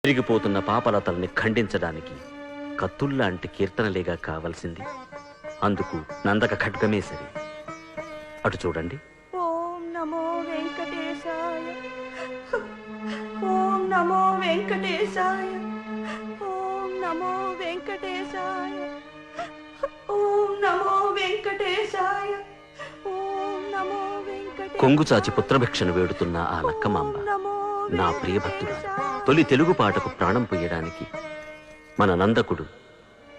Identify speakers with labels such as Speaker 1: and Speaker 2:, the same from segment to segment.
Speaker 1: పెరిగిపోతున్న పాపలతల్ని ఖండించడానికి కత్తుల్లాంటి కీర్తనలేగా కావలసింది. అందుకు నందక ఖడ్గమే సరి. అటు చూడండి.
Speaker 2: ఓం నమో వెంకటేశాయ, ఓం నమో వెంకటేశాయ, ఓం నమో వెంకటేశాయ, ఓం నమో వెంకటేశాయ, ఓం నమో వెంకటేశాయ.
Speaker 1: కొంగుచాచి పుత్రభిక్షను వేడుతున్న ఆ లక్కమాంబ నా ప్రియభక్తుడు. తొలి తెలుగు పాటకు ప్రాణం పొయ్యడానికి మన నందకుడు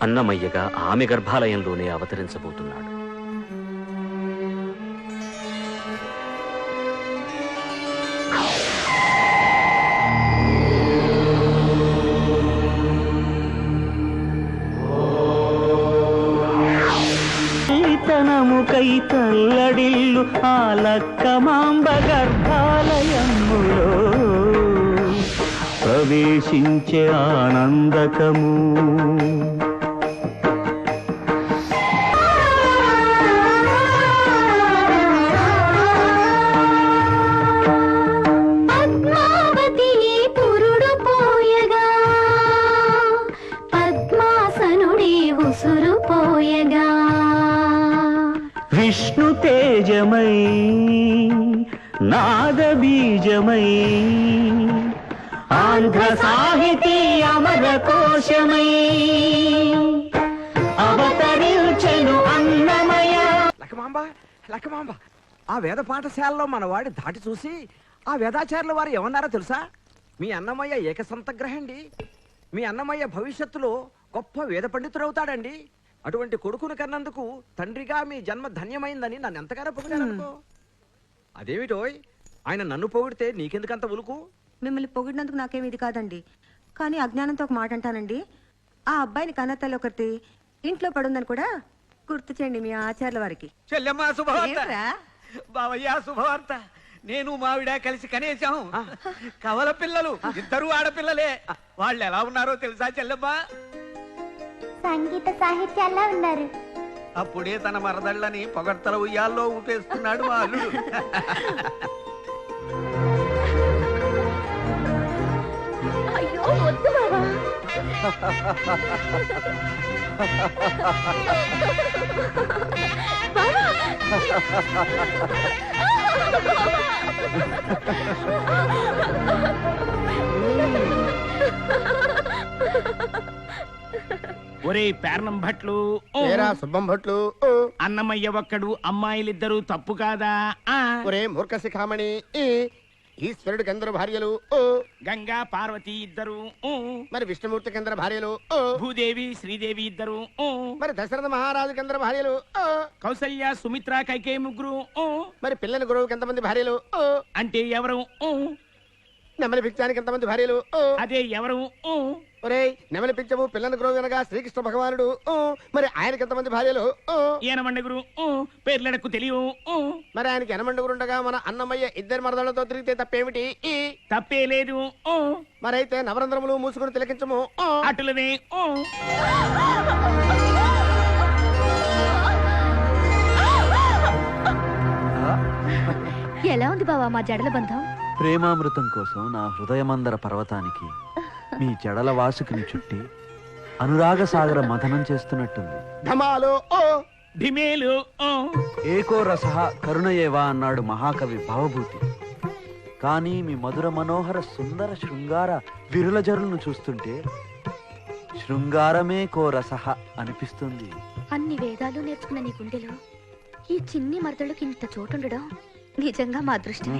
Speaker 1: అన్నమయ్యగా ఆమె గర్భాలయంలోనే అవతరించబోతున్నాడు.
Speaker 3: తనముకై తల్లడిల్లు ఆ లక్కమాంబ గర్భాలయములో ప్రవేశించే ఆనందకము.
Speaker 4: పద్మావతి పురుడు పోయగా, పద్మాసనుడే ఉసురు పోయగా,
Speaker 3: విష్ణు తేజమై నాద బీజమై ఆంధ్ర సాహితీ అమర కోశమై అవతరించెను అన్నమయ.
Speaker 5: లక్కమాంబ, లక్కమాంబ, ఆ వేద పాఠశాలలో మన వాడి ధాటి చూసి ఆ వేదాచార్యుల వారు ఏమన్నారో తెలుసా? మీ అన్నమయ్య ఏకసంతగ్రహండి. మీ అన్నమయ్య భవిష్యత్తులో గొప్ప వేద పండితుడవుతాడండి. అటువంటి కొడుకును కన్నందుకు తండ్రిగా మీ జన్మ ధన్యమైందని నన్ను ఎంతగానో పొగిడారనుకో. అదేమిటోయ్, ఆయన నన్ను పొగిడితే నీకెందుకంత ఉలుకు?
Speaker 2: మిమ్మల్ని పొగిడినందుకు నాకేమి ఇది కాదండి. కానీ అజ్ఞానంతో ఒక మాట అంటానండి. ఆ అబ్బాయిని కన్నతల్లి ఒకటి ఇంట్లో పడుందని కూడా గుర్తు చేయండి మీ ఆచార్యుల వారికి.
Speaker 6: చెల్లెమ్మ శుభవార్త,
Speaker 2: ఏంట్రా?
Speaker 6: బావయ్య శుభవార్త. నేను మావిడ కలిసి కనేసాం కవల పిల్లలు, ఇద్దరు ఆడపిల్లలే. వాళ్ళు ఎలా ఉన్నారో తెలుసా చెల్లెమ్మ?
Speaker 4: సంగీత సాహిత్యాల్లో ఉన్నారు.
Speaker 6: అప్పుడే తన మరదళ్ళని పొగడ్తల ఉయ్యాల్లో ఊపేస్తున్నాడు మా అల్లుడు.
Speaker 4: అయ్యో వద్దు బావా.
Speaker 7: ఒరే పేర్నం భట్లు,
Speaker 8: సుబ్బం భట్లు,
Speaker 7: అన్నమయ్య ఒక్కడు అమ్మాయిలిద్దరు తప్పు కాదా?
Speaker 8: ఒరే మూర్ఖ శిఖామణి, ఈశ్వరుడికి ఎందరు భార్యలు?
Speaker 7: గంగా పార్వతి ఇద్దరు.
Speaker 8: మరి విష్ణుమూర్తికి ఎందరు భార్యలు?
Speaker 7: భూదేవి శ్రీదేవి ఇద్దరు.
Speaker 8: మరి దశరథ మహారాజుకి ఎందరు భార్యలు?
Speaker 7: కౌసల్య సుమిత్ర కైకేయి ముగ్గురు.
Speaker 8: మరి పిల్లని గురువుకి ఎంతమంది భార్యలు?
Speaker 7: అంటే ఎవరు?
Speaker 8: నెమలి పిచ్చానికి ఎంతమంది భార్యలు?
Speaker 7: అదే ఎవరు?
Speaker 8: ఒరే నెమలి పిచ్చము పిల్లని గురువు అనగా శ్రీకృష్ణ భగవానుడు. మరి ఆయనకి ఎంతమంది భార్యలు?
Speaker 7: ఏనమండగురు పేర్లెడకు తెలియవు.
Speaker 8: మరి ఆయనకి ఎనమండుగురుండగా మన అన్నమయ్య ఇద్దరు మరదలతో తిరిగితే తప్పేమిటి?
Speaker 7: తప్పే లేదు.
Speaker 8: మరైతే నవరంధ్రములు మూసుకుని తిలకించము.
Speaker 7: అటులనే.
Speaker 4: ఎలా ఉంది బావా మా జడల బంధం?
Speaker 9: ప్రేమామృతం కోసం నా హృదయమందర పర్వతానికి మీ జడల వాసుకిని చుట్టి అనురాగ సాగర మథనం చేస్తున్నట్టుంది.
Speaker 8: ధమాలో
Speaker 7: ఢిమేలు.
Speaker 9: ఏకో రసః కరుణయేవా అన్నాడు మహాకవి భవభూతి. కానీ మీ మధుర మనోహర సుందర శృంగార విరుల జరులను చూస్తుంటే శృంగారమే కో రసః అనిపిస్తుంది.
Speaker 4: అన్ని వేదాలు నేర్చుకున్న నీ గుండెలో ఈ చిన్ని మరదళ్ళకి ఇంత చోటుండడం నిజంగా మా అదృష్టమే.